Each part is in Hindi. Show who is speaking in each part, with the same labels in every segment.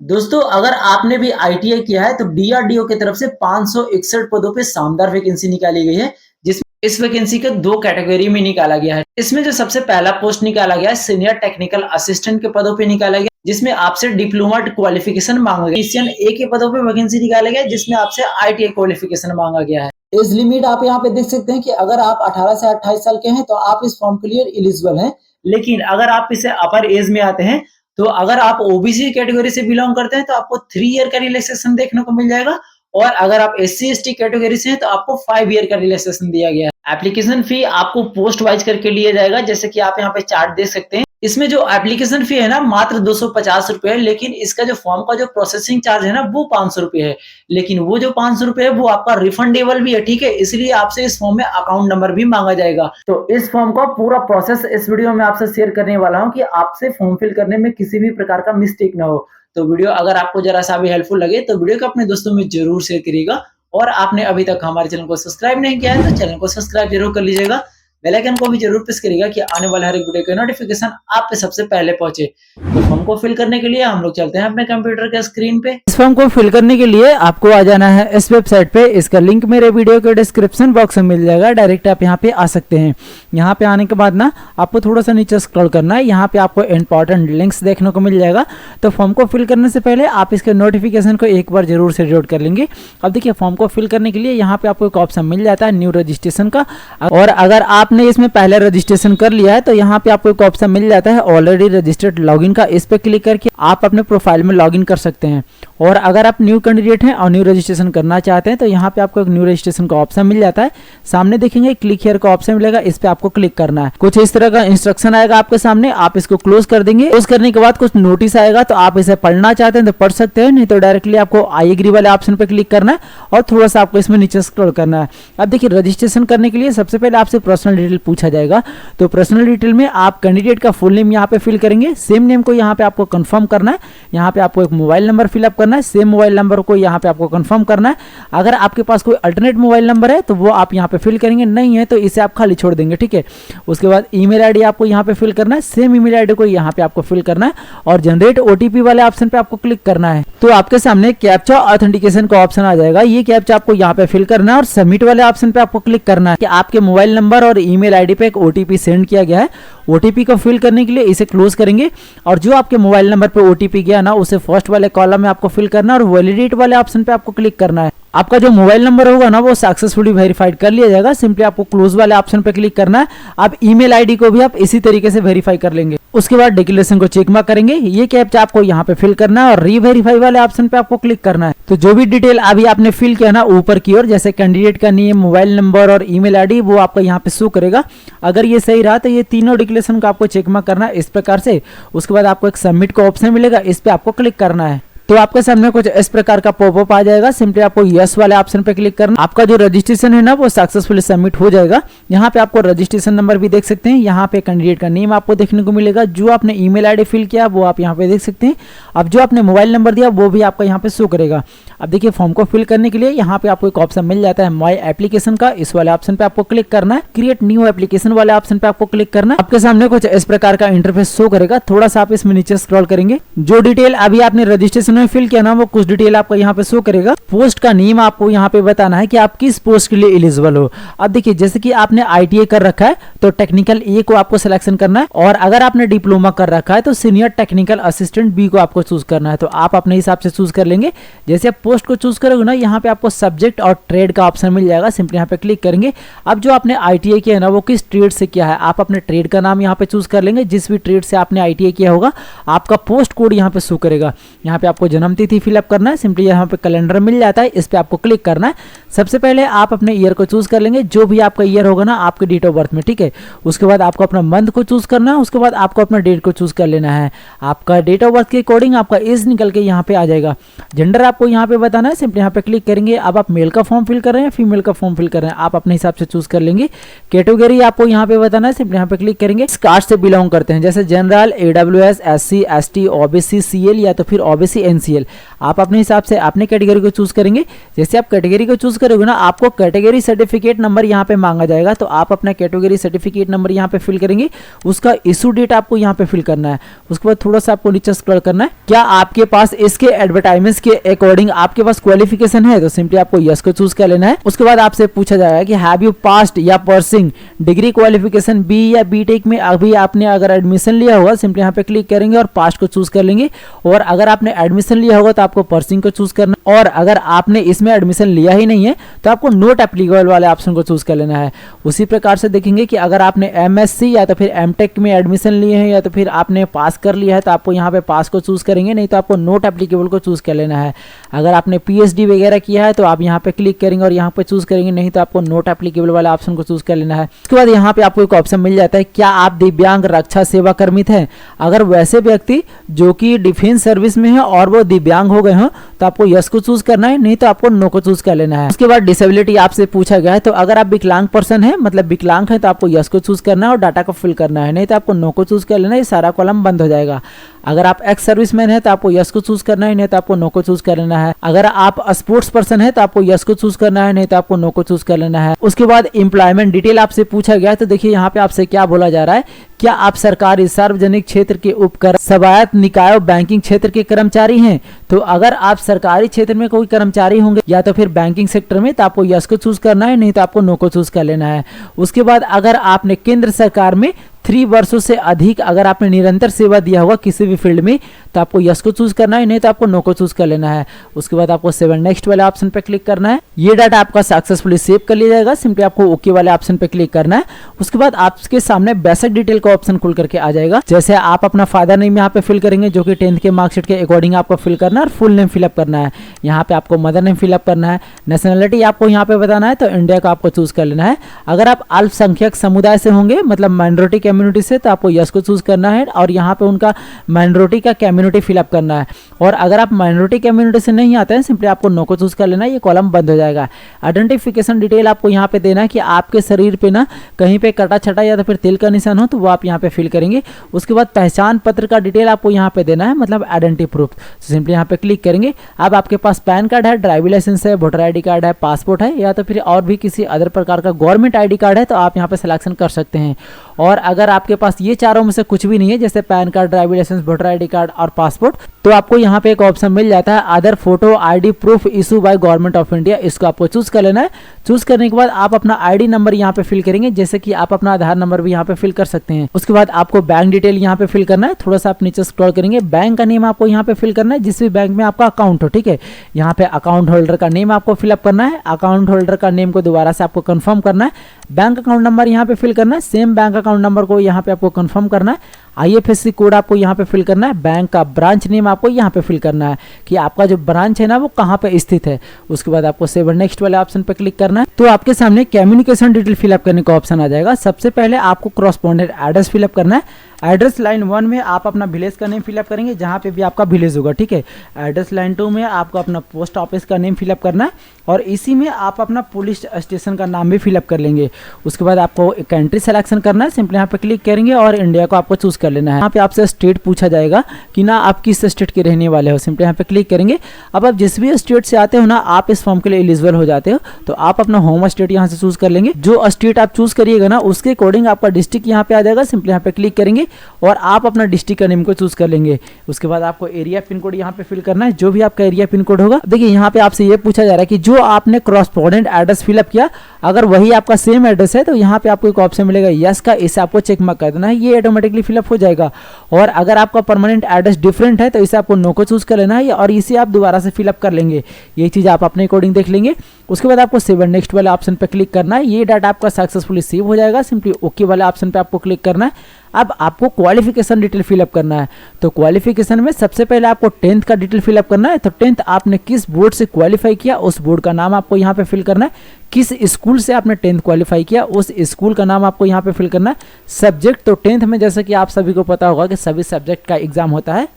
Speaker 1: दोस्तों अगर आपने भी आईटीआई किया है तो डीआरडीओ की तरफ से 561 पदों पे शानदार वैकेंसी निकाली गई है, जिसमें इस वैकेंसी को दो कैटेगरी में निकाला गया है। इसमें जो सबसे पहला पोस्ट निकाला गया है सीनियर टेक्निकल असिस्टेंट के पदों पे निकाला गया, जिसमें आपसे डिप्लोमा क्वालिफिकेशन मांगा गया। टेक्नीशियन ए के पदों पे वैकेंसी निकाला गया जिसमें आपसे आईटीआई क्वालिफिकेशन मांगा गया है। एज लिमिट आप यहाँ पे देख सकते हैं कि अगर आप 18 से 28 साल के हैं तो आप इस फॉर्म के लिए एलिजिबल हैं, लेकिन अगर आप इसे अपर एज में आते हैं तो अगर आप ओबीसी कैटेगरी से बिलोंग करते हैं तो आपको 3 ईयर का रिलैक्सेशन देखने को मिल जाएगा, और अगर आप एससी एसटी कैटेगरी से हैं तो आपको 5 ईयर का रिलैक्सेशन दिया गया है। एप्लीकेशन फी आपको पोस्ट वाइज करके लिया जाएगा, जैसे कि आप यहाँ पे चार्ट देख सकते हैं। इसमें जो एप्लीकेशन फी है ना मात्र 250 रुपए है, लेकिन इसका जो फॉर्म का जो प्रोसेसिंग चार्ज है ना वो 500 रुपए है। लेकिन वो जो 500 रुपए है वो आपका रिफंडेबल भी है, ठीक है, इसलिए आपसे इस फॉर्म में अकाउंट नंबर भी मांगा जाएगा। तो इस फॉर्म का पूरा प्रोसेस इस वीडियो में आपसे शेयर करने वाला हूँ कि आपसे फॉर्म फिल करने में किसी भी प्रकार का मिस्टेक ना हो। तो वीडियो अगर आपको जरा सा भी हेल्पफुल लगे तो वीडियो को अपने दोस्तों में जरूर शेयर करिएगा, और आपने अभी तक हमारे चैनल को सब्सक्राइब नहीं किया है तो चैनल को सब्सक्राइब जरूर कर लीजिएगा। बेल आइकन को भी जरूर प्रेस करिएगा कि आने वाले हर एक वीडियो का नोटिफिकेशन आप पे सबसे पहले पहुंचे। तो फॉर्म को फिल करने के लिए हम लोग चलते हैं अपने कंप्यूटर के स्क्रीन पे।
Speaker 2: इस फॉर्म को फिल करने के लिए आपको आ जाना है इस वेबसाइट पे। इसका लिंक मेरे वीडियो के डिस्क्रिप्शन बॉक्स में मिल जाएगा, डायरेक्ट आप यहाँ पे आ सकते हैं। यहाँ पे आने के बाद ना आपको थोड़ा सा नीचे स्क्रॉल करना है, यहाँ पे आपको इंपॉर्टेंट लिंक्स देखने को मिल जाएगा। तो फॉर्म को फिल करने से पहले आप इसके नोटिफिकेशन को एक बार जरूर से रीड कर लेंगे। अब देखिए फॉर्म को फिल करने के लिए यहाँ पे आपको एक ऑप्शन मिल जाता है न्यू रजिस्ट्रेशन का, और अगर आपने इसमें पहले रजिस्ट्रेशन कर लिया है तो यहाँ पे आपको एक ऑप्शन मिल जाता है ऑलरेडी रजिस्टर्ड लॉगिन का। इस पे क्लिक करके आप अपने प्रोफाइल में लॉगिन कर सकते हैं। और अगर आप न्यू कैंडिडेट हैं और न्यू रजिस्ट्रेशन करना चाहते हैं तो यहाँ पे आपको एक न्यू रजिस्ट्रेशन का ऑप्शन मिल जाता है। सामने देखेंगे क्लिक हियर का ऑप्शन मिलेगा, इस पे आपको क्लिक करना है। कुछ इस तरह का इंस्ट्रक्शन आएगा आपके सामने, आप इसको क्लोज कर देंगे। क्लोज करने के बाद कुछ नोटिस आएगा, तो आप इसे पढ़ना चाहते हैं तो पढ़ सकते हैं, नहीं तो डायरेक्टली आपको आई एग्री वाले ऑप्शन पे क्लिक करना है और थोड़ा सा आपको इसमें नीचे स्क्रॉल करना है। अब देखिए रजिस्ट्रेशन करने के लिए सबसे पहले आपसे पर्सनल डिटेल पूछा जाएगा। तो पर्सनल डिटेल में आप कैंडिडेट का फुल नेम यहाँ पे फिल करेंगे, सेम नेम को यहाँ पे आपको कंफर्म करना है। यहाँ पे आपको एक मोबाइल नंबर फिलअप करना है, सेम मोबाइल नंबर को यहाँ पे आपको कंफर्म करना है। अगर आपके पास कोई अल्टरनेट मोबाइल नंबर है तो वो आप यहाँ पे फिल करेंगे, नहीं है तो इसे आप खाली छोड़ देंगे, ठीक है। उसके बाद ईमेल आईडी आपको यहाँ पे फिल करना है, सेम ईमेल आईडी को यहाँ पे आपको फिल करना है और जनरेट ओटीपी वाले ऑप्शन पे आपको क्लिक करना है। तो आपके सामने कैप्चा ऑथेंटिकेशन का ऑप्शन आ जाएगा, ये कैप्चा आपको यहाँ पे फिल करना है और सबमिट वाले ऑप्शन पे आपको क्लिक करना है कि आपके मोबाइल नंबर और ईमेल आईडी पे एक ओटीपी सेंड किया गया है। ओटीपी को फिल करने के लिए इसे क्लोज करेंगे और जो आपके मोबाइल नंबर पे ओटीपी गया ना उसे फर्स्ट वाले कॉलम में आपको फिल करना है और वैलिडेट वाले ऑप्शन पे आपको क्लिक करना है। आपका जो मोबाइल नंबर होगा ना वो सक्सेसफुली वेरीफाइड कर लिया जाएगा, सिंपली आपको क्लोज वाले ऑप्शन पे क्लिक करना है। आप ईमेल आईडी को भी आप इसी तरीके से वेरीफाई कर लेंगे। उसके बाद डिक्लेरेशन को चेक मार्क करेंगे, ये कैप्चा आपको यहाँ पे फिल करना है और रीवेरीफाई वाले ऑप्शन पे आपको क्लिक करना है। तो जो भी डिटेल अभी आपने फिल किया ना ऊपर की ओर, जैसे कैंडिडेट का नेम, मोबाइल नंबर और ईमेल आईडी, वो आपको यहाँ पे शो करेगा। अगर ये सही रहा तो ये तीनों डिक्लेरेशन को आपको चेक मार्क करना है इस प्रकार से। उसके बाद आपको एक सबमिट का ऑप्शन मिलेगा, इस पे आपको क्लिक करना है। तो आपके सामने कुछ इस प्रकार का पॉपअप आ जाएगा, सिंपली आपको यस वाले ऑप्शन पे क्लिक करना। आपका जो रजिस्ट्रेशन है ना वो सक्सेसफुली सबमिट हो जाएगा। यहाँ पे आपको रजिस्ट्रेशन नंबर भी देख सकते हैं, यहाँ पे कैंडिडेट का नेम आपको देखने को मिलेगा, जो आपने ईमेल आईडी फिल किया वो आप यहाँ पे देख सकते हैं। अब जो आपने मोबाइल नंबर दिया वो भी आपका यहाँ पे शो करेगा। अब देखिए फॉर्म को फिल करने के लिए यहाँ पे आपको एक ऑप्शन मिल जाता है माई एप्लीकेशन का, इस वाले ऑप्शन पे आपको क्लिक करना है। क्रिएट न्यू एप्लीकेशन वाले ऑप्शन पे आपको क्लिक करना है। आपके सामने कुछ इस प्रकार का इंटरफेस शो करेगा, थोड़ा सा आप इसमें नीचे स्क्रॉल करेंगे। जो डिटेल अभी आपने रजिस्ट्रेशन में फिल किया ना वो कुछ डिटेल आपको यहाँ पे शो करेगा। पोस्ट का नेम आपको यहाँ पे बताना है कि आप किस पोस्ट के लिए एलिजिबल हो। अब देखिए जैसे कि आपने आईटीआई कर रखा है तो टेक्निकल ए को आपको सिलेक्शन करना है, और अगर आपने डिप्लोमा कर रखा है तो सीनियर टेक्निकल असिस्टेंट बी को आपको चूज करना है। तो आप अपने हिसाब से चूज कर लेंगे। जैसे आप पोस्ट को चूज करोगे ना यहाँ पे आपको सब्जेक्ट और ट्रेड का ऑप्शन मिल जाएगा, सिंपली यहाँ पे क्लिक करेंगे। अब जो आपने आईटीआई किया है ना वो किस ट्रेड से किया है, आप अपने ट्रेड का नाम यहाँ पे चूज कर लेंगे। जिस भी ट्रेड से आपने आईटीआई किया होगा आपका पोस्ट कोड यहाँ पे शो करेगा। यहाँ पे आपको जन्म तिथि फिलअप करना है, सिंपली यहाँ पे कैलेंडर मिल जाता है, इस पे आपको क्लिक करना है। सबसे पहले आप अपने ईयर को चूज कर लेंगे, जो भी आपका ईयर होगा ना आपके डेट ऑफ बर्थ में, ठीक है। उसके बाद आपको अपना मंथ को चूज करना है, उसके बाद आपको अपना डेट को चूज कर लेना है। आपका डेट ऑफ बर्थ के अकॉर्डिंग आपका एज निकल के यहाँ पे आ जाएगा। जेंडर आपको यहाँ पे बताना है, सिंपली यहाँ पे क्लिक करेंगे। अब आप मेल का फॉर्म फिल कर रहे हैं, फीमेल का फॉर्म फिल कर रहे हैं, आप अपने हिसाब से चूज कर लेंगे। कैटेगरी आपको यहाँ पे बताना है, सिंपली यहाँ पे क्लिक करेंगे। कास्ट से बिलोंग करते हैं जैसे general, AWS, SC, ST, OBC, CL या तो फिर OBC, NCL, आप अपने हिसाब से अपनी कैटेगरी को चूज करेंगे। जैसे आप कैटेगरी को चूज करोगे ना, आपको कैटेगरी सर्टिफिकेट नंबर यहाँ पे मांगा जाएगा, तो आप अपना कैटेगरी सर्टिफिकेट नंबर यहाँ पे फिल करेंगे। उसका इशू डेट आपको यहाँ पे फिल करना है। उसके बाद थोड़ा सा आपको नीचे स्क्रॉल करना है। क्या आपके पास इसके एडवर्टाइजमेंट्स के अकॉर्डिंग आपके पास क्वालिफिकेशन है, तो सिंपली आपको यस को चूज कर लेना है। उसके बाद आपसे पूछा जाएगा कि हैव यू पास्ड या परसिंग डिग्री क्वालिफिकेशन बी या बीटेक में अभी आपने अगर एडमिशन लिया होगा, सिंपली यहाँ पे क्लिक करेंगे और पास्ट को चूज कर लेंगे। और अगर आपने एडमिशन लिया होगा तो आपको परसिंग को चूज करना है। और अगर आपने इसमें एडमिशन लिया ही नहीं है तो आपको नोट एप्लीकेबल वाले ऑप्शन को चूज कर लेना है। उसी प्रकार से देखेंगे कि अगर आपने एमएससी या तो फिर एमटेक में एडमिशन लिए हैं या तो फिर आपने पास कर लिया है तो आपको यहाँ पे पास को चूज करेंगे, नहीं तो आपको नोट एप्लीकेबल को चूज कर लेना है। अगर आपने पीएचडी वगैरह किया है तो आप यहाँ पे क्लिक करेंगे और यहाँ पे चूज करेंगे, नहीं तो आपको नोट एप्लीकेबल वाला ऑप्शन को चूज कर लेना है। उसके बाद यहाँ पे आपको एक ऑप्शन मिल जाता है, क्या आप दिव्यांग रक्षा सेवा कर्मित हैं। अगर वैसे व्यक्ति जो कि डिफेंस सर्विस में है और वो दिव्यांग हो गए हो तो आपको यस को चूज करना है, नहीं तो आपको नो को चूज कर लेना है। उसके बाद डिसेबिलिटी आपसे पूछा गया है, तो अगर आप विकलांग पर्सन है मतलब विकलांग है तो आपको यस को चूज करना है और डाटा को फिल करना है, नहीं तो आपको नो को चूज कर लेना है। ये सारा कॉलम बंद हो जाएगा। अगर आप एक्स सर्विसमैन है तो आपको यस को चूज करना है, नहीं तो आपको नो को चूज कर लेना है। अगर आप स्पोर्ट्स पर्सन है तो आपको यस को चूज करना है, नहीं तो आपको नो को चूज कर लेना है। उसके बाद एम्प्लॉयमेंट डिटेल आपसे पूछा गया है, तो देखिए यहाँ पे आपसे क्या बोला जा रहा है, क्या आप सरकारी सार्वजनिक क्षेत्र के उपकर स्वायत्त निकाय बैंकिंग क्षेत्र के कर्मचारी हैं। तो अगर आप सरकारी क्षेत्र में कोई कर्मचारी होंगे या तो फिर बैंकिंग सेक्टर में तो आपको यस को चूज करना है, नहीं तो आपको नो को चूज कर लेना है। उसके बाद अगर आपने केंद्र सरकार में 3 वर्षों से अधिक अगर आपने निरंतर सेवा दिया होगा किसी भी फील्ड में तो आपको यस को चूज करना है, नहीं तो आपको नो को चूज कर लेना है। उसके बाद आपको 7 नेक्स्ट वाले ऑप्शन पे क्लिक करना है। ये डाटा आपका सक्सेसफुली सेव कर लिया जाएगा। सिंपली आपको ओके वाले ऑप्शन पे क्लिक करना है। उसके बाद आपके सामने बेसिक डिटेल का ऑप्शन खुल करके आ जाएगा। जैसे आप अपना फादर नेम यहाँ पे फिल करेंगे जो कि 10th के मार्कशीट के अकॉर्डिंग आपको फिल करना है और फुल नेम फिलअप करना है। यहाँ पे आपको मदर नेम फिलअप करना है। नेशनलिटी आपको यहाँ पे बताना है, तो इंडिया का आपको चूज कर लेना है। अगर आप अल्पसंख्यक समुदाय से होंगे मतलब माइनॉरिटी कम्युनिटी से तो आपको यस को चूज करना है और यहाँ पे उनका माइनॉरिटी का कम्युनिटी फिलअप करना है। और अगर आप माइनॉरिटी कम्युनिटी से नहीं आते हैं सिंपली आपको नो को चूज कर लेना है। ये कॉलम बंद हो जाएगा। आइडेंटिफिकेशन डिटेल आपको यहाँ पे देना है कि आपके शरीर पे ना कहीं पे कटा छटा या तो फिर तिल का निशान हो तो वो आप यहाँ पे फिल करेंगे। उसके बाद पहचान पत्र का डिटेल आपको यहाँ पे देना है मतलब आइडेंटिटी प्रूफ। सिंपली यहाँ पे क्लिक करेंगे। अब आपके पास पैन कार्ड है, ड्राइविंग लाइसेंस है, वोटर आईडी कार्ड है, पासपोर्ट है या तो फिर और भी किसी अदर प्रकार का गवर्नमेंट आईडी कार्ड है तो आप यहाँ पे सिलेक्शन कर सकते हैं। और अगर आपके पास ये चारों में से कुछ भी नहीं है जैसे PAN card, driving licence, voter ID card और पासपोर्ट, तो आपको यहाँ पे एक ऑप्शन मिल जाता है other photo ID proof issue by government of India. इसको आपको चूज कर लेना है। चूज करने के बाद आप अपना आईडी नंबर यहाँ पे फिल करेंगे, जैसे कि आप अपना आधार नंबर भी यहाँ पे फिल कर सकते हैं। उसके बाद आपको बैंक डिटेल यहाँ पे फिल करना है। थोड़ा सा आप नीचे स्क्रॉल करेंगे, बैंक का नेम आपको यहाँ पे फिल करना है जिस भी बैंक में आपका अकाउंट हो, ठीक है। यहाँ पे अकाउंट होल्डर का नेम आपको फिलअप करना है। अकाउंट होल्डर का नेम को दोबारा से आपको कंफर्म करना है। बैंक अकाउंट नंबर यहाँ पे फिल करना है। सेम बैंक अकाउंट नंबर को यहाँ पे आपको कंफर्म करना है। IFSC कोड आपको यहाँ पे फिल करना है। बैंक का ब्रांच नेम आपको यहाँ पे फिल करना है कि आपका जो ब्रांच है ना वो कहाँ पे स्थित है। उसके बाद आपको सेव नेक्स्ट वाले ऑप्शन पे क्लिक करना है। तो आपके सामने कम्युनिकेशन डिटेल फिलअप करने का ऑप्शन आ जाएगा। सबसे पहले आपको करस्पॉन्डेंट एड्रेस फिलअप करना है। एड्रेस लाइन 1 में आप अपना विलेज का नेम फिलअप करेंगे जहाँ पे भी आपका विलेज होगा, ठीक है। एड्रेस लाइन 2 में आपको अपना पोस्ट ऑफिस का नेम फिलअप करना है और इसी में आप अपना पुलिस स्टेशन का नाम भी फिलअप कर लेंगे। उसके बाद आपको कंट्री सिलेक्शन करना है। सिंपली यहाँ पे क्लिक करेंगे और इंडिया को आपको चूज कर लेना है। यहाँ पे आपसे स्टेट पूछा जाएगा कि ना आप किस स्टेट के रहने वाले हो। सिंपली यहाँ पे क्लिक करेंगे। अब आप जिस भी स्टेट से आते हो ना आप इस फॉर्म के लिए एलिजिबल हो जाते हो, तो आप अपना होम स्टेट यहाँ से चूज कर लेंगे। जो स्टेट आप चूज करिएगा ना उसके अकॉर्डिंग आपका डिस्ट्रिक्ट यहाँ पे आ जाएगा। सिंपली यहाँ पे क्लिक करेंगे और आप अपना डिस्ट्रिक्ट का नेम को चूज कर लेंगे। उसके बाद आपको एरिया पिन कोड यहाँ पे फिल करना है, जो भी आपका एरिया पिन कोड होगा। देखिए यहाँ पे आपसे ये पूछा जा रहा है कि जो आपने करस्पॉन्डेंट एड्रेस फिलअप किया अगर वही आपका सेम एड्रेस है तो यहाँ पे आपको एक ऑप्शन मिलेगा यस का, इसे आपको चेक मार्क कर देना है। ये ऑटोमेटिकली फिलअप हो जाएगा। और अगर आपका परमानेंट एड्रेस डिफरेंट है तो इसे आपको नो को चूज कर लेना है और इसे आप दोबारा से फिलअप कर लेंगे। ये चीज आप अपने अकॉर्डिंग देख लेंगे। उसके बाद आपको सेव नेक्स्ट वाले ऑप्शन पे क्लिक करना है। ये डाटा आपका सक्सेसफुली सेव हो जाएगा। सिंपली ओके वाले ऑप्शन पे आपको क्लिक करना है। अब आपको क्वालिफिकेशन डिटेल फिलअप करना है। तो क्वालिफिकेशन में सबसे पहले आपको 10th का डिटेल फिलअप करना है। तो 10th आपने किस बोर्ड से क्वालिफाई किया उस बोर्ड का नाम आपको यहाँ पे फिल करना है। किस स्कूल से आपने 10th क्वालिफाई किया उस स्कूल का नाम आपको यहाँ पे फिल करना है। सब्जेक्ट तो 10th में जैसे कि आप सभी को पता होगा कि सभी सब्जेक्ट का एग्जाम होता है,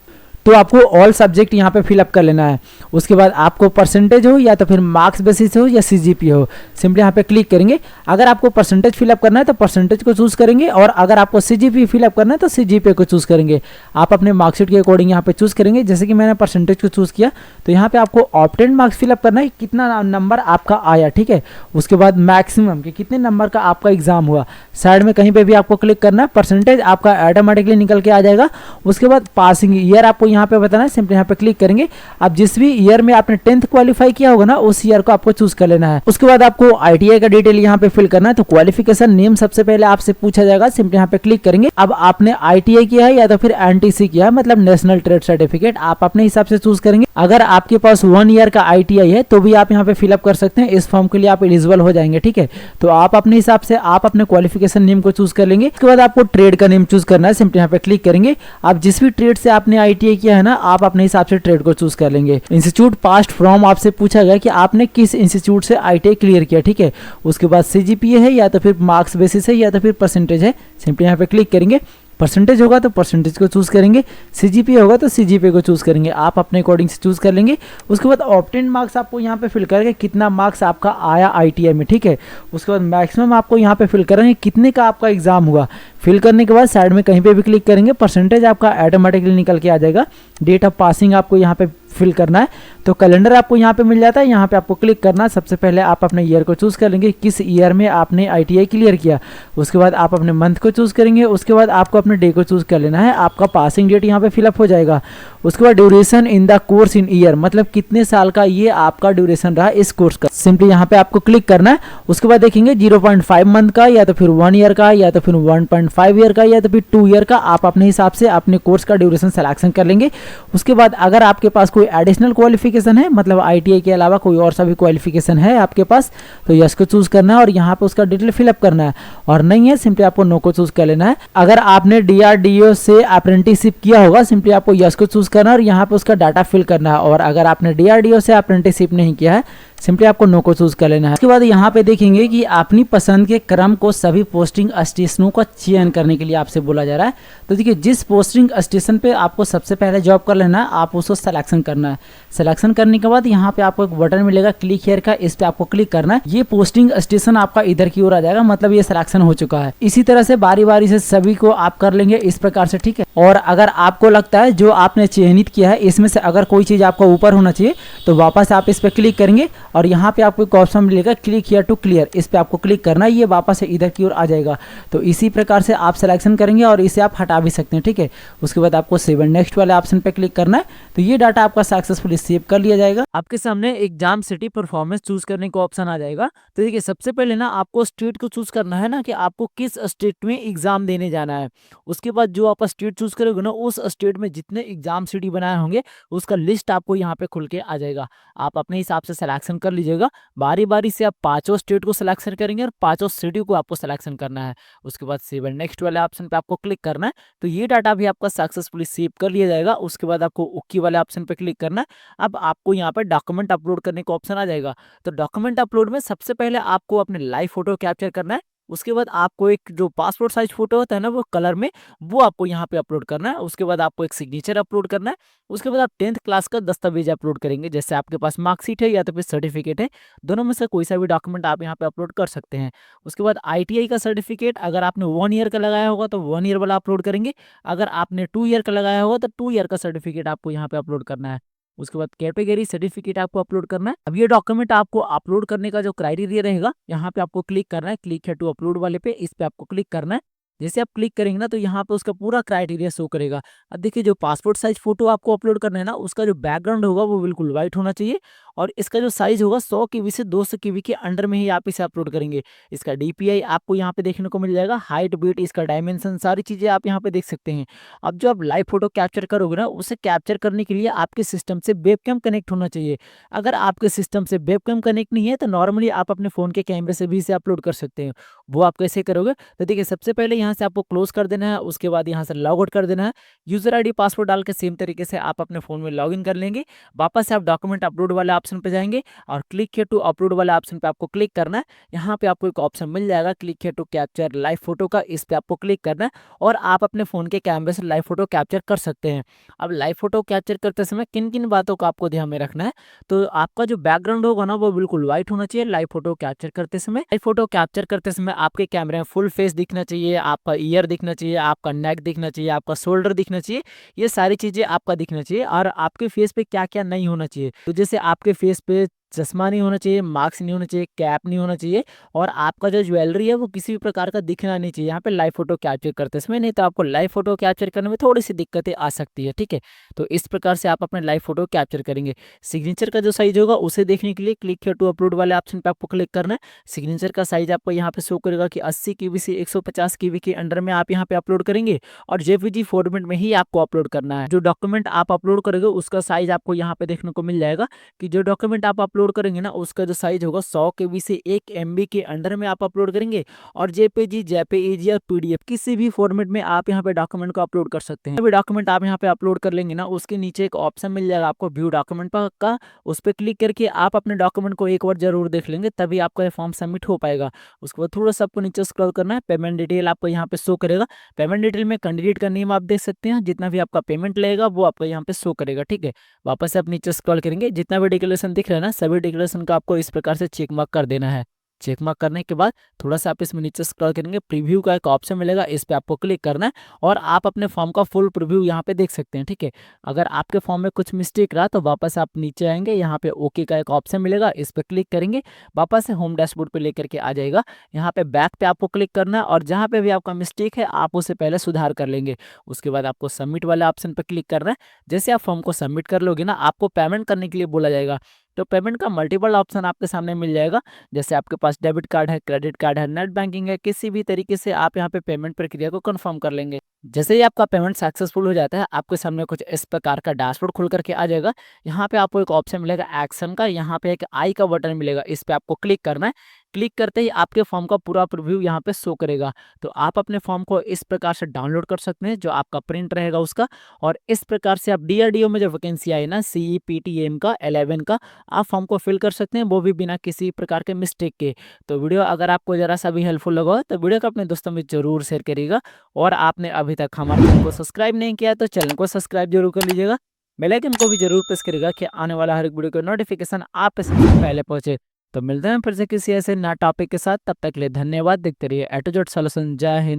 Speaker 2: तो आपको ऑल सब्जेक्ट यहाँ पे फिलअप कर लेना है। उसके बाद आपको परसेंटेज हो या तो फिर मार्क्स बेसिस हो या सीजीपीए हो, सिंपली यहाँ पे क्लिक करेंगे। अगर आपको परसेंटेज फिलअप करना है तो परसेंटेज को चूज करेंगे, और अगर आपको सीजीपीए फिलअप करना है तो सीजीपीए को चूज करेंगे। आप अपने मार्कशीट के अकॉर्डिंग यहाँ पे चूज करेंगे। जैसे कि मैंने परसेंटेज को चूज किया तो यहाँ पे आपको ऑब्टेन मार्क्स फिलअप करना है, कितना नंबर आपका आया, ठीक है। उसके बाद मैक्सिमम कि कितने नंबर का आपका एग्जाम हुआ, साइड में कहीं पे भी आपको क्लिक करना है। परसेंटेज आपका ऑटोमेटिकली निकल के आ जाएगा। उसके बाद पासिंग ईयर आपको यहाँ पे बताना है, सिंपली यहाँ पे क्लिक करेंगे। अब जिस भी ईयर में आपने 10th क्वालिफाई किया होगा ना, उस ईयर को आपको चूज कर लेना है। उसके बाद आपको आईटीआई का डिटेल यहाँ पे फिल करना है। तो क्वालिफिकेशन नेम सबसे पहले आपसे पूछा जाएगा, सिंपली यहाँ पे क्लिक करेंगे। अब आपने आईटीआई किया है या तो फिर एनटीसी किया है, मतलब नेशनल ट्रेड सर्टिफिकेट, आप अपने हिसाब से चूज करेंगे। अगर आपके पास 1 ईयर का आईटीआई है तो भी आप यहाँ पे फिलअप कर सकते हैं, इस फॉर्म के लिए आप एलिजिबल हो जाएंगे, ठीक है। तो आप अपने हिसाब से आप अपने क्वालिफिकेशन नेम को चूज कर लेंगे। उसके बाद आपको ट्रेड का नेम चूज करना है, सिंपली यहाँ पे क्लिक करेंगे। आप जिस भी ट्रेड से आपने आईटीआई किया है ना, आप अपने हिसाब से ट्रेड को चूज कर लेंगे। इंस्टीट्यूट पास्ट फ्रॉम आपसे पूछा गया कि आपने किस इंस्टीट्यूट से आईटीआई क्लियर किया, ठीक है। उसके बाद सीजीपीए है या तो फिर मार्क्स बेसिस है या तो फिर परसेंटेज है, सिंपली यहाँ पे क्लिक करेंगे। परसेंटेज होगा तो परसेंटेज को चूज करेंगे, सीजीपीए होगा तो सीजीपीए को चूज करेंगे, आप अपने अकॉर्डिंग से चूज कर लेंगे। उसके बाद ऑब्टेन मार्क्स आपको यहाँ पे फिल करेंगे, कितना मार्क्स आपका आया आईटीआई में, ठीक है। उसके बाद मैक्सिमम आपको यहाँ पे फिल करेंगे, कितने का आपका एग्जाम हुआ। फिल करने के बाद साइड में कहीं पे भी क्लिक करेंगे, परसेंटेज आपका ऑटोमेटिकली निकल के आ जाएगा। डेट ऑफ पासिंग आपको यहाँ पे फिल करना है। तो कैलेंडर आपको यहाँ पे मिल जाता है, यहाँ पे आपको क्लिक करना है। सबसे पहले आप अपने ईयर को चूज कर लेंगे, किस ईयर में आपने आईटीआई क्लियर किया। उसके बाद आप अपने मंथ को चूज करेंगे। उसके बाद आपको अपने डे को चूज कर लेना है। आपका पासिंग डेट यहाँ पे फिलअप हो जाएगा। उसके बाद duration in the course in year, मतलब कितने साल का ये आपका ड्यूरेशन रहा इस कोर्स का, सिंपली यहाँ पे आपको क्लिक करना है। उसके बाद देखेंगे 0.5 मंथ का या तो फिर 1 ईयर का या तो फिर 1.5 ईयर का या तो फिर 2 ईयर का, आप अपने हिसाब से अपने कोर्स का ड्यूरेशन सिलेक्शन कर लेंगे। उसके बाद अगर आपके पास कोई एडिशनल क्वालिफिकेशन है, मतलब आईटीआई के अलावा कोई और सा भी क्वालिफिकेशन है आपके पास, तो यस को चूज करना है और यहाँ पे उसका डिटेल फिलअप करना है। और नहीं है, सिंपली आपको नो को चूज कर लेना है। अगर आपने डीआरडीओ से अप्रेंटिसशिप किया होगा, सिंपली आपको यस को चूज करना है और यहाँ पे उसका डाटा फिल करना है। और अगर आपने डीआरडीओ से अप्रेंटिसशिप नहीं किया है, सिंपली आपको नो को चूज कर लेना है। उसके बाद यहाँ पे देखेंगे कि अपनी पसंद के क्रम को सभी पोस्टिंग स्टेशनों का चयन करने के लिए आपसे बोला जा रहा है। तो देखिए, जिस पोस्टिंग स्टेशन पे आपको सबसे पहले जॉब कर लेना है, आप उसको सिलेक्शन करना है। सिलेक्शन करने के बाद यहाँ पे आपको एक बटन मिलेगा क्लिक हियर का, इस पे आपको क्लिक करना है। ये पोस्टिंग स्टेशन आपका इधर की ओर आ जाएगा, मतलब ये सिलेक्शन हो चुका है। इसी तरह से बारी बारी से सभी को आप कर लेंगे इस प्रकार से, ठीक है। और अगर आपको लगता है जो आपने चयनित किया है इसमें से अगर कोई चीज आपका ऊपर होना चाहिए, तो वापस आप इस पे क्लिक करेंगे और यहाँ पे आपको एक ऑप्शन मिलेगा क्लिक हियर टू क्लियर, इस पे आपको क्लिक करना है। ये वापस से इधर की ओर आ जाएगा। तो इसी प्रकार से आप सिलेक्शन करेंगे और इसे आप हटा भी सकते हैं, ठीक है। उसके बाद आपको सेव एंड नेक्स्ट वाले ऑप्शन पे क्लिक करना है। तो ये डाटा आपका सक्सेसफुली सेव कर लिया जाएगा। आपके सामने एग्जाम सिटी परफॉर्मेंस चूज करने का ऑप्शन आ जाएगा। तो देखिए, सबसे पहले ना आपको स्टेट को चूज करना है ना, कि आपको किस स्टेट में एग्जाम देने जाना है। उसके बाद जो आप स्टेट चूज करोगे ना, उस स्टेट में जितने एग्जाम सिटी बनाए होंगे उसका लिस्ट आपको यहाँ पे खुल के आ जाएगा। आप अपने हिसाब से सिलेक्शन कर लीजिएगा। बारी बारी से आप पांचों स्टेट को सिलेक्शन करेंगे और पांचों सिटी को आपको सिलेक्शन करना है। उसके बाद सेव एंड नेक्स्ट वाले ऑप्शन पे आपको क्लिक करना है। तो ये डाटा भी आपका सक्सेसफुली सेव कर लिया जाएगा। उसके बाद आपको ओके वाले ऑप्शन पे क्लिक करना है। अब आपको यहाँ पे डॉक्यूमेंट अपलोड करने का ऑप्शन आ जाएगा। तो डॉक्यूमेंट अपलोड में सबसे पहले आपको अपने लाइव फोटो कैप्चर करना है। उसके बाद आपको एक जो पासपोर्ट साइज फोटो होता है ना, वो कलर में, वो आपको यहाँ पे अपलोड करना है। उसके बाद आपको एक सिग्नेचर अपलोड करना है। उसके बाद आप 10th क्लास का दस्तावेज अपलोड करेंगे, जैसे आपके पास मार्कशीट है या तो फिर सर्टिफिकेट है, दोनों में से कोई सा भी डॉक्यूमेंट आप यहाँ पे अपलोड कर सकते हैं। उसके बाद आईटीआई का सर्टिफिकेट, अगर आपने 1 ईयर का लगाया होगा तो 1 ईयर वाला अपलोड करेंगे। अगर आपने 2 ईयर का लगाया होगा तो 2 ईयर का सर्टिफिकेट आपको यहाँ पे अपलोड करना है। उसके बाद कैटेगरी सर्टिफिकेट आपको अपलोड करना है। अब ये डॉक्यूमेंट आपको अपलोड करने का जो क्राइटेरिया रहेगा, यहाँ पे आपको क्लिक करना है, क्लिक है टू अपलोड वाले पे, इस पे आपको क्लिक करना है। जैसे आप क्लिक करेंगे ना, तो यहाँ पे उसका पूरा क्राइटेरिया शो करेगा। अब देखिए, जो पासपोर्ट साइज फोटो आपको अपलोड करना है ना, उसका जो बैकग्राउंड होगा वो बिल्कुल व्हाइट होना चाहिए और इसका जो साइज होगा 100 केबी से 200 केबी के अंडर में ही आप इसे अपलोड करेंगे। इसका डीपीआई आपको यहाँ पे देखने को मिल जाएगा, हाइट, वेट, इसका डायमेंशन, सारी चीजें आप यहाँ पे देख सकते हैं। अब जो आप लाइव फोटो कैप्चर करोगे ना, उसे कैप्चर करने के लिए आपके सिस्टम से वेबकैम कनेक्ट होना चाहिए। अगर आपके सिस्टम से वेबकैम कनेक्ट नहीं है तो नॉर्मली आप अपने फोन के कैमरे से भी इसे अपलोड कर सकते हैं। वो आप कैसे करोगे, तो देखिए, सबसे पहले यहाँ से आपको क्लोज कर देना है। उसके बाद यहाँ से लॉग आउट कर देना है। यूजर आईडी पासवर्ड डाल के सेम तरीके से आप अपने फोन में लॉग इन कर लेंगे। वापस से आप डॉक्यूमेंट अपलोड वाले ऑप्शन पे जाएंगे और क्लिक हियर टू अपलोड वाले ऑप्शन पे आपको क्लिक करना है। यहाँ पे आपको एक ऑप्शन मिल जाएगा click here to capture live photo का, इस पे आपको क्लिक करना है और आप अपने फोन के कैमरे से लाइव फोटो कैप्चर कर सकते हैं। अब लाइव फोटो कैप्चर करते समय किन किन बातों का आपको ध्यान में रखना है, तो आपका जो बैकग्राउंड होगा ना वो बिल्कुल व्हाइट होना चाहिए लाइव फोटो कैप्चर करते समय। लाइव फोटो कैप्चर करते समय आपके कैमरे में फुल फेस दिखना चाहिए, आपका ईयर दिखना चाहिए, आपका नेक दिखना चाहिए, आपका शोल्डर दिखना चाहिए, ये सारी चीजें आपका दिखना चाहिए। और आपके फेस पे क्या क्या नहीं होना चाहिए, तो जैसे आपके फेस पे चश्मा नहीं होना चाहिए, मास्क नहीं होना चाहिए, कैप नहीं होना चाहिए और आपका जो ज्वेलरी है वो किसी भी प्रकार का दिखना नहीं चाहिए यहाँ पे लाइव फोटो कैप्चर करते समय, नहीं तो आपको लाइव फोटो कैप्चर करने में थोड़ी सी दिक्कतें आ सकती है। ठीक है, तो इस प्रकार से आप अपने लाइव फोटो कैप्चर करेंगे। सिग्नेचर का जो साइज होगा उसे देखने के लिए क्लिक हियर टू अपलोड वाले ऑप्शन पे आपको क्लिक करना है। सिग्नेचर का साइज आपको यहाँ पे शो करेगा कि 80 KB से 150 KB के अंडर में आप यहाँ पे अपलोड करेंगे और जेपीजी फॉर्मेट में ही आपको अपलोड करना है। जो डॉक्यूमेंट आप अपलोड करेंगे उसका साइज आपको यहाँ पे देखने को मिल जाएगा कि जो डॉक्यूमेंट आप अपलोड करेंगे ना उसका जो साइज होगा 100 KB से 1 MB के अंडर में आप अपलोड करेंगे और जेपीजी, जेपीईजी या पीडीएफ किसी भी फॉर्मेट में आप यहाँ पे डॉक्यूमेंट को अपलोड कर सकते हैं। अभी डॉक्यूमेंट आप यहाँ पे अपलोड कर लेंगे ना उसके नीचे एक ऑप्शन मिल जाएगा आपको व्यू डॉक्यूमेंट का, उस पर क्लिक करके आप अपने डॉक्यूमेंट को एक बार जरूर देख लेंगे तभी आपका ये फॉर्म सबमिट हो पाएगा। उसके बाद थोड़ा सा आपको नीचे स्क्रॉल करना है, पेमेंट डिटेल आपको यहाँ पे शो करेगा। पेमेंट डिटेल में कैंडिडेट का नेम आप देख सकते हैं, जितना भी आपका पेमेंट लगेगा वो आपको यहाँ पे शो करेगा। ठीक है, वापस से आप नीचे स्क्रॉल करेंगे, जितना भी डिक्लेरेशन दिख रहा है ना सभी डिक्लेरेशन का आपको इस प्रकार से चेक मार्क कर देना है। चेक मार्क करने के बाद थोड़ा सा आप इसमें नीचे स्क्रॉल करेंगे, प्रीव्यू का एक ऑप्शन मिलेगा, इस पे आपको क्लिक करना है और आप अपने फॉर्म का फुल प्रीव्यू यहाँ पे देख सकते हैं। ठीक है, अगर आपके फॉर्म में कुछ मिस्टेक रहा तो वापस आप नीचे आएंगे, यहाँ पे ओके का एक ऑप्शन मिलेगा, इस पे क्लिक करेंगे, वापस से होम डैशबोर्ड पे लेकर के आ जाएगा। यहाँ पे बैक पे आपको क्लिक करना है और जहाँ पे भी आपका मिस्टेक है आप उसे पहले सुधार कर लेंगे। उसके बाद आपको सबमिट वाले ऑप्शन पे क्लिक करना है। जैसे आप फॉर्म को सबमिट कर लोगे ना आपको पेमेंट करने के लिए बोला जाएगा, तो पेमेंट का मल्टीपल ऑप्शन आपके सामने मिल जाएगा। जैसे आपके पास डेबिट कार्ड है, क्रेडिट कार्ड है, नेट बैंकिंग है, किसी भी तरीके से आप यहाँ पे पेमेंट प्रक्रिया को कंफर्म कर लेंगे। जैसे ही आपका पेमेंट सक्सेसफुल हो जाता है आपके सामने कुछ इस प्रकार का डैशबोर्ड खुल करके आ जाएगा। यहाँ पे आपको एक ऑप्शन मिलेगा एक्शन का, यहाँ पे एक आई का बटन मिलेगा, इस पे आपको क्लिक करना है। क्लिक करते ही आपके फॉर्म का पूरा प्रीव्यू यहाँ पे शो करेगा। तो आप अपने फॉर्म को इस प्रकार से डाउनलोड कर सकते हैं, जो आपका प्रिंट रहेगा उसका, और इस प्रकार से आप डीआरडीओ में जो वैकेंसी आई ना CEPTM का 11 का, आप फॉर्म को फिल कर सकते हैं, वो भी बिना किसी प्रकार के मिस्टेक के। तो वीडियो अगर आपको जरा सा भी हेल्पफुल लगा हो तो वीडियो को अपने दोस्तों में जरूर शेयर करिएगा और आपने अभी तक हमारे चैनल को सब्सक्राइब नहीं किया तो चैनल को सब्सक्राइब जरूर कर लीजिएगा। बेल आइकन को भी जरूर प्रेस करिएगा कि आने वाला हर एक वीडियो का नोटिफिकेशन आप पे सबसे पहले पहुंचे। तो मिलते हैं फिर से किसी ऐसे नया टॉपिक के साथ, तब तक के लिए धन्यवाद। देखते रहिए A to Z सॉल्यूशन। जय हिंद।